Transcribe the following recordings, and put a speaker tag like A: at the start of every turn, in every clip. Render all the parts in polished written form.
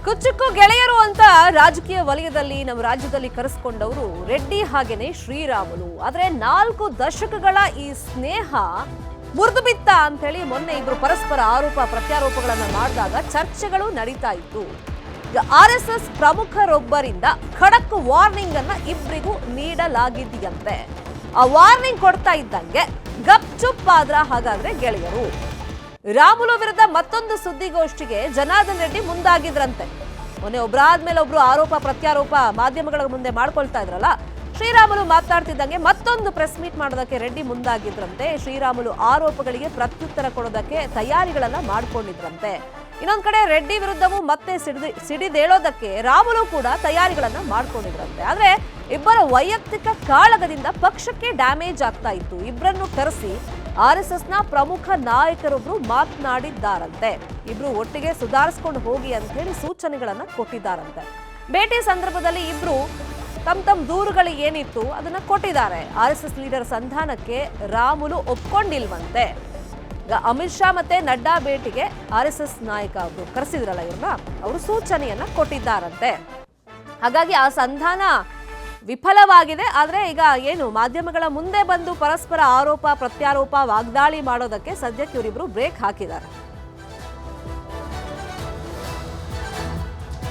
A: ಕುಚ್ಚುಕ್ಕು ಗೆಳೆಯರು ಅಂತ ರಾಜಕೀಯ ವಲಯದಲ್ಲಿ ನಮ್ಮ ರಾಜ್ಯದಲ್ಲಿ ಕರೆಸ್ಕೊಂಡವರು ರೆಡ್ಡಿ ಹಾಗೇನೆ ಶ್ರೀರಾಮುಲು. ಆದ್ರೆ 4 ದಶಕಗಳ ಈ ಸ್ನೇಹ ಮುರಿದು ಬಿತ್ತ ಅಂತ ಹೇಳಿ ಮೊನ್ನೆ ಇಬ್ರು ಪರಸ್ಪರ ಆರೋಪ ಪ್ರತ್ಯಾರೋಪಗಳನ್ನ ಮಾಡಿದಾಗ ಚರ್ಚೆಗಳು ನಡೀತಾ ಇತ್ತು. RSS ಪ್ರಮುಖರೊಬ್ಬರಿಂದ ಖಡಕ್ ವಾರ್ನಿಂಗ್ ಅನ್ನ ಇಬ್ಬರಿಗೂ ನೀಡಲಾಗಿದೆಯಂತೆ. ಆ ವಾರ್ನಿಂಗ್ ಕೊಡ್ತಾ ಇದ್ದಂಗೆ ಗಪ್ ಚುಪ್ ಆದ್ರ ಹಾಗಾದ್ರೆ ಗೆಳೆಯರು. ರಾಮುಲು ವಿರುದ್ಧ ಮತ್ತೊಂದು ಸುದ್ದಿಗೋಷ್ಠಿಗೆ ಜನಾರ್ದನ್ ರೆಡ್ಡಿ ಮುಂದಾಗಿದ್ರಂತೆ. ಮೊನ್ನೆ ಒಬ್ಬರಾದ್ಮೇಲೆ ಒಬ್ರು ಆರೋಪ ಪ್ರತ್ಯಾರೋಪ ಮಾಧ್ಯಮಗಳ ಮುಂದೆ ಮಾಡ್ಕೊಳ್ತಾ ಇದ್ರಲ್ಲ, ಶ್ರೀರಾಮುಲು ಮಾತನಾಡ್ತಿದ್ದಂಗೆ ಮತ್ತೊಂದು ಪ್ರೆಸ್ ಮೀಟ್ ಮಾಡೋದಕ್ಕೆ ರೆಡ್ಡಿ ಮುಂದಾಗಿದ್ರಂತೆ. ಶ್ರೀರಾಮುಲು ಆರೋಪಗಳಿಗೆ ಪ್ರತ್ಯುತ್ತರ ಕೊಡೋದಕ್ಕೆ ತಯಾರಿಗಳನ್ನ ಮಾಡ್ಕೊಂಡಿದ್ರಂತೆ. ಇನ್ನೊಂದ್ ಕಡೆ ರೆಡ್ಡಿ ವಿರುದ್ಧವೂ ಮತ್ತೆ ಸಿಡಿದೇಳೋದಕ್ಕೆ ರಾಮುಲು ಕೂಡ ತಯಾರಿಗಳನ್ನ ಮಾಡ್ಕೊಂಡಿದ್ರಂತೆ. ಆದ್ರೆ ಇಬ್ಬರ ವೈಯಕ್ತಿಕ ಕಾಳಗದಿಂದ ಪಕ್ಷಕ್ಕೆ ಡ್ಯಾಮೇಜ್ ಆಗ್ತಾ ಇತ್ತು. ಇಬ್ಬರನ್ನು ಕರೆಸಿ RSSನ ಪ್ರಮುಖ ನಾಯಕರೊಬ್ರು ಮಾತನಾಡಿದ್ದಾರಂತೆ. ಇಬ್ರು ಒಟ್ಟಿಗೆ ಸುಧಾರಿಸ್ಕೊಂಡು ಹೋಗಿ ಅಂತ ಹೇಳಿ ಸೂಚನೆಗಳನ್ನ ಕೊಟ್ಟಿದ್ದಾರಂತೆ. ಭೇಟಿ ಸಂದರ್ಭದಲ್ಲಿ ಇಬ್ರು ತಮ್ಮ ದೂರುಗಳು ಏನಿತ್ತು ಅದನ್ನ ಕೊಟ್ಟಿದ್ದಾರೆ. RSS ಲೀಡರ್ ಸಂಧಾನಕ್ಕೆ ರಾಮುಲು ಒಪ್ಕೊಂಡಿಲ್ವಂತೆ. ಅಮಿತ್ ಶಾ ಮತ್ತೆ ನಡ್ಡಾ ಭೇಟಿಗೆ RSS ನಾಯಕ ಅವರು ಕರೆಸಿದ್ರಲ್ಲ ಇವ್ರನ್ನ, ಅವರು ಸೂಚನೆಯನ್ನ ಕೊಟ್ಟಿದ್ದಾರಂತೆ. ಹಾಗಾಗಿ ಆ ಸಂಧಾನ ವಿಫಲವಾಗಿದೆ. ಆದ್ರೆ ಈಗ ಏನು ಮಾಧ್ಯಮಗಳ ಮುಂದೆ ಬಂದು ಪರಸ್ಪರ ಆರೋಪ ಪ್ರತ್ಯಾರೋಪ ವಾಗ್ದಾಳಿ ಮಾಡೋದಕ್ಕೆ ಸದ್ಯಕ್ಕೆ ಇವರಿಬ್ರು ಬ್ರೇಕ್ ಹಾಕಿದ್ದಾರೆ.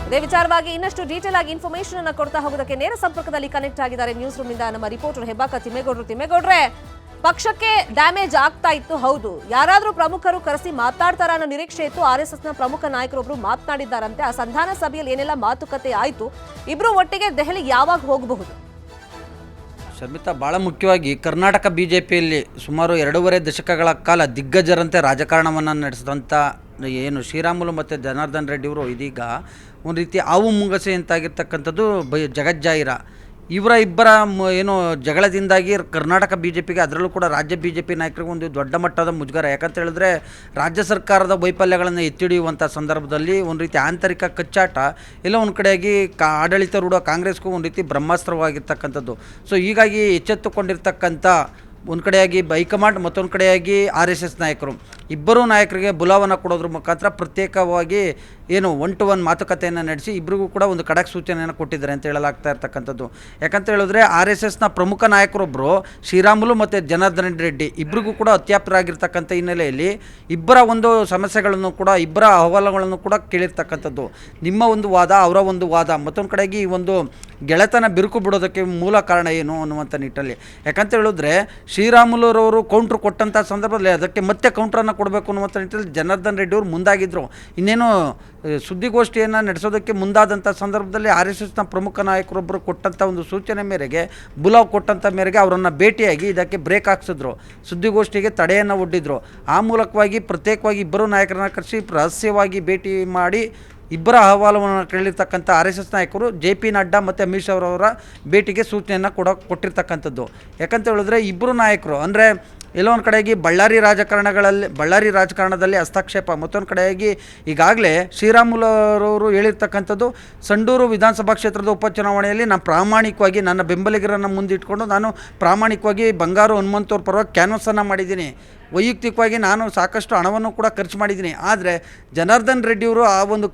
A: ಇದೇ ವಿಚಾರವಾಗಿ ಇನ್ನಷ್ಟು ಡೀಟೇಲ್ ಆಗಿ ಇನ್ಫಾರ್ಮೇಶನ್ ಅನ್ನ ಕೊಡ್ತಾ ಹೋಗೋದಕ್ಕೆ ನೇರ ಸಂಪರ್ಕದಲ್ಲಿ ಕನೆಕ್ಟ್ ಆಗಿದ್ದಾರೆ ನ್ಯೂಸ್ ರೂಮ್ ಇಂದ ನಮ್ಮ ರಿಪೋರ್ಟರ್ ಹೆಬ್ಬಾಕ ತಿಮ್ಮೇಗೌಡರು. ತಿಮ್ಮೇಗೌಡ್ರೆ, ಪಕ್ಷಕ್ಕೆ ಡ್ಯಾಮೇಜ್ ಆಗ್ತಾ ಇತ್ತು, ಹೌದು. ಯಾರಾದ್ರೂ ಪ್ರಮುಖರು ಕರೆಸಿ ಮಾತಾಡ್ತಾರ ಅನ್ನೋ ನಿರೀಕ್ಷೆ ಇತ್ತು. RSSನ ಪ್ರಮುಖ ನಾಯಕರೊಬ್ರು ಮಾತನಾಡಿದ್ದಾರಂತೆ. ಆ ಸಂಧಾನ ಸಭೆಯಲ್ಲಿ ಏನೆಲ್ಲ ಮಾತುಕತೆ ಆಯ್ತು, ಇಬ್ರು ಒಟ್ಟಿಗೆ ದೆಹಲಿ ಯಾವಾಗ ಹೋಗಬಹುದು?
B: ಶರ್ಮಿತಾ, ಭಾಳ ಮುಖ್ಯವಾಗಿ ಕರ್ನಾಟಕ BJPಯಲ್ಲಿ ಸುಮಾರು 2.5 ದಶಕಗಳ ಕಾಲ ದಿಗ್ಗಜರಂತೆ ರಾಜಕಾರಣವನ್ನು ನಡೆಸಿದಂಥ ಏನು ಶ್ರೀರಾಮುಲು ಮತ್ತು ಜನಾರ್ದನ್ ರೆಡ್ಡಿಯವರು ಇದೀಗ ಒಂದು ರೀತಿ ಆವು ಮುಂಗಸೆ ಅಂತಾಗಿರ್ತಕ್ಕಂಥದ್ದು ಜಗಜ್ಜಾಹಿರ. ಇಬ್ಬರ ಏನು ಜಗಳದಿಂದಾಗಿ ಕರ್ನಾಟಕ BJPಗೆ, ಅದರಲ್ಲೂ ಕೂಡ ರಾಜ್ಯ BJP ನಾಯಕರಿಗೆ ಒಂದು ದೊಡ್ಡ ಮಟ್ಟದ ಮುಜುಗರ. ಯಾಕಂತ ಹೇಳಿದ್ರೆ ರಾಜ್ಯ ಸರ್ಕಾರದ ವೈಫಲ್ಯಗಳನ್ನು ಎತ್ತಿಡಿಯುವಂಥ ಸಂದರ್ಭದಲ್ಲಿ ಒಂದು ರೀತಿ ಆಂತರಿಕ ಕಚ್ಚಾಟ ಎಲ್ಲ ಒಂದು ಕಡೆಯಾಗಿ ಆಡಳಿತಾರೂಢ ಕಾಂಗ್ರೆಸ್ಗೂ ಒಂದು ರೀತಿ ಬ್ರಹ್ಮಾಸ್ತ್ರವಾಗಿರ್ತಕ್ಕಂಥದ್ದು. ಸೊ ಹೀಗಾಗಿ ಎಚ್ಚೆತ್ತುಕೊಂಡಿರ್ತಕ್ಕಂಥ ಒಂದು ಕಡೆಯಾಗಿ ಹೈಕಮಾಂಡ್, ಮತ್ತೊಂದು ಕಡೆಯಾಗಿ RSS ನಾಯಕರು, ಇಬ್ಬರೂ ನಾಯಕರಿಗೆ ಬುಲಾವನ್ನು ಕೊಡೋದ್ರ ಮುಖಾಂತರ ಪ್ರತ್ಯೇಕವಾಗಿ ಏನು 1-to-1 ಮಾತುಕತೆಯನ್ನು ನಡೆಸಿ ಇಬ್ಬರಿಗೂ ಕೂಡ ಒಂದು ಖಡಕ್ ಸೂಚನೆಯನ್ನು ಕೊಟ್ಟಿದ್ದಾರೆ ಅಂತ ಹೇಳಲಾಗ್ತಾ ಇರ್ತಕ್ಕಂಥದ್ದು. ಯಾಕಂತ ಹೇಳಿದ್ರೆ RSSನ ಪ್ರಮುಖ ನಾಯಕರೊಬ್ಬರು ಶ್ರೀರಾಮುಲು ಮತ್ತು ಜನಾರ್ದನ್ ರೆಡ್ಡಿ ಇಬ್ಬರಿಗೂ ಕೂಡ ಅತ್ಯಾಪ್ತರಾಗಿರ್ತಕ್ಕಂಥ ಹಿನ್ನೆಲೆಯಲ್ಲಿ ಇಬ್ಬರ ಒಂದು ಸಮಸ್ಯೆಗಳನ್ನು ಕೂಡ, ಇಬ್ಬರ ಅಹವಾಲುಗಳನ್ನು ಕೂಡ ಕೇಳಿರ್ತಕ್ಕಂಥದ್ದು. ನಿಮ್ಮ ಒಂದು ವಾದ, ಅವರ ಒಂದು ವಾದ, ಮತ್ತೊಂದು ಕಡೆಗೆ ಈ ಒಂದು ಗೆಳೆತನ ಬಿರುಕು ಬಿಡೋದಕ್ಕೆ ಮೂಲ ಕಾರಣ ಏನು ಅನ್ನುವಂಥ ನಿಟ್ಟಲ್ಲಿ. ಯಾಕಂತ ಹೇಳಿದ್ರೆ ಶ್ರೀರಾಮುಲುರವರು ಕೌಂಟ್ರ್ ಕೊಟ್ಟಂಥ ಸಂದರ್ಭದಲ್ಲಿ ಅದಕ್ಕೆ ಮತ್ತೆ ಕೌಂಟ್ರನ್ನು ಕೊಡಬೇಕು ಅನ್ನುವಂಥ ನಿಟ್ಟಲ್ಲಿ ಜನಾರ್ದನ್ ರೆಡ್ಡಿ ಅವರು ಮುಂದಾಗಿದ್ದರು. ಇನ್ನೇನು ಸುದ್ದಿಗೋಷ್ಠಿಯನ್ನು ನಡೆಸೋದಕ್ಕೆ ಮುಂದಾದಂಥ ಸಂದರ್ಭದಲ್ಲಿ RSSನ ಪ್ರಮುಖ ನಾಯಕರೊಬ್ಬರು ಕೊಟ್ಟಂಥ ಒಂದು ಸೂಚನೆ ಮೇರೆಗೆ, ಬುಲಾವ್ ಕೊಟ್ಟಂಥ ಮೇರೆಗೆ ಅವರನ್ನು ಭೇಟಿಯಾಗಿ ಇದಕ್ಕೆ ಬ್ರೇಕ್ ಹಾಕ್ಸಿದ್ರು, ಸುದ್ದಿಗೋಷ್ಠಿಗೆ ತಡೆಯನ್ನು ಒಡ್ಡಿದ್ರು. ಆ ಮೂಲಕವಾಗಿ ಪ್ರತ್ಯೇಕವಾಗಿ ಇಬ್ಬರು ನಾಯಕರನ್ನ ಕರೆಸಿ ರಹಸ್ಯವಾಗಿ ಭೇಟಿ ಮಾಡಿ ಇಬ್ಬರ ಅಹವಾಲುವನ್ನು ಕೇಳಿರ್ತಕ್ಕಂಥ RSS ನಾಯಕರು JP ನಡ್ಡಾ ಮತ್ತು ಅಮಿತ್ ಶಾ ಅವರ ಭೇಟಿಗೆ ಸೂಚನೆಯನ್ನು ಕೊಟ್ಟಿರ್ತಕ್ಕಂಥದ್ದು. ಯಾಕಂತ ಹೇಳಿದ್ರೆ ಇಬ್ಬರು ನಾಯಕರು ಅಂದರೆ ಎಲ್ಲೋ ಒಂದು ಕಡೆಯಾಗಿ ಬಳ್ಳಾರಿ ರಾಜಕಾರಣದಲ್ಲಿ ಹಸ್ತಕ್ಷೇಪ, ಮತ್ತೊಂದು ಕಡೆಯಾಗಿ ಈಗಾಗಲೇ ಶ್ರೀರಾಮುಲುರವರು ಹೇಳಿರ್ತಕ್ಕಂಥದ್ದು, ಸಂಡೂರು ವಿಧಾನಸಭಾ ಕ್ಷೇತ್ರದ ಉಪಚುನಾವಣೆಯಲ್ಲಿ ನಾನು ಪ್ರಾಮಾಣಿಕವಾಗಿ ನನ್ನ ಬೆಂಬಲಿಗರನ್ನು ಮುಂದಿಟ್ಕೊಂಡು ನಾನು ಪ್ರಾಮಾಣಿಕವಾಗಿ ಬಂಗಾರು ಹನುಮಂತವ್ರ ಪರವಾಗಿ ಕ್ಯಾನ್ವಸನ್ನು ಮಾಡಿದ್ದೀನಿ. ವೈಯಕ್ತಿಕವಾಗಿ ನಾನು ಸಾಕಷ್ಟು ಹಣವನ್ನು ಕೂಡ ಖರ್ಚು ಮಾಡಿದ್ದೀನಿ. ಆದರೆ ಜನಾರ್ದನ್ ರೆಡ್ಡಿಯವರು ಆ ಒಂದು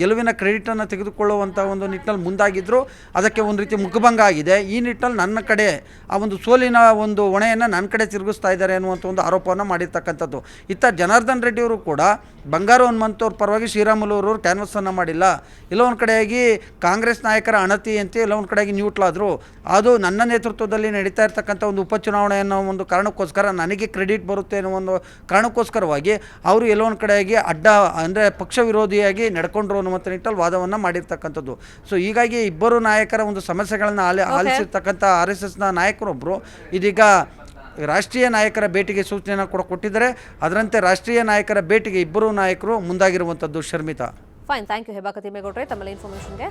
B: ಗೆಲುವಿನ ಕ್ರೆಡಿಟನ್ನು ತೆಗೆದುಕೊಳ್ಳುವಂಥ ಒಂದು ನಿಟ್ಟಿನಲ್ಲಿ ಮುಂದಾಗಿದ್ದರು. ಅದಕ್ಕೆ ಒಂದು ರೀತಿ ಮುಖಭಂಗ ಆಗಿದೆ. ಈ ನಿಟ್ಟಿನಲ್ಲಿ ನನ್ನ ಕಡೆ ಆ ಒಂದು ಸೋಲಿನ ಒಂದು ಹೊಣೆಯನ್ನು ನನ್ನ ಕಡೆ ತಿರುಗಿಸ್ತಾ ಇದ್ದಾರೆ ಅನ್ನುವಂಥ ಒಂದು ಆರೋಪವನ್ನು ಮಾಡಿರ್ತಕ್ಕಂಥದ್ದು. ಇತ್ತ ಜನಾರ್ದನ್ ರೆಡ್ಡಿಯವರು ಕೂಡ ಬಂಗಾರು ಹನುಮಂತವ್ರ ಪರವಾಗಿ ಶ್ರೀರಾಮುಲುರವರು ಕ್ಯಾನ್ವಸನ್ನು ಮಾಡಿಲ್ಲ. ಎಲ್ಲೋ ಒಂದು ಕಡೆಯಾಗಿ ಕಾಂಗ್ರೆಸ್ ನಾಯಕರ ಅಣತಿಯಂತೆ ಎಲ್ಲೋ ಒಂದು ಕಡೆಯಾಗಿ ನ್ಯೂಟ್ಲಾದರು. ಅದು ನನ್ನ ನೇತೃತ್ವದಲ್ಲಿ ನಡೀತಾ ಇರ್ತಕ್ಕಂಥ ಒಂದು ಉಪಚುನಾವಣೆ ಅನ್ನೋ ಒಂದು ಕಾರಣಕ್ಕೋಸ್ಕರ ನನಗೆ ಕ್ರೆಡಿಟ್ ಬರುತ್ತೆ ಅನ್ನೋ ಒಂದು ಕಾರಣಕ್ಕೋಸ್ಕರವಾಗಿ ಅವರು ಎಲ್ಲೋ ಒಂದು ಕಡೆಯಾಗಿ ಅಂದರೆ ಪಕ್ಷ ವಿರೋಧಿಯಾಗಿ ನಡ್ಕೊಂಡ್ರು ಅನ್ನುವಂಥ ನಿಟ್ಟಲ್ಲಿ ವಾದವನ್ನು ಮಾಡಿರ್ತಕ್ಕಂಥದ್ದು. ಸೊ ಹೀಗಾಗಿ ಇಬ್ಬರು ನಾಯಕರ ಒಂದು ಸಮಸ್ಯೆಗಳನ್ನು ಆಲಿಸಿರ್ತಕ್ಕಂಥ RSSನ ನಾಯಕರೊಬ್ಬರು ಇದೀಗ ರಾಷ್ಟ್ರೀಯ ನಾಯಕರ ಭೇಟಿಗೆ ಸೂಚನೆಯನ್ನು ಕೂಡ ಕೊಟ್ಟಿದ್ದಾರೆ. ಅದರಂತೆ ರಾಷ್ಟ್ರೀಯ ನಾಯಕರ ಭೇಟಿಗೆ ಇಬ್ಬರು ನಾಯಕರು ಮುಂದಾಗಿರುವಂಥದ್ದು. Sharmita,
A: fine, thank you Hebbaka ತಿಮ್ಮೇಗೌಡ್ರೆ ತಮ್ಮ ಇನ್ಫಾರ್ಮೇಷನ್ಗೆ.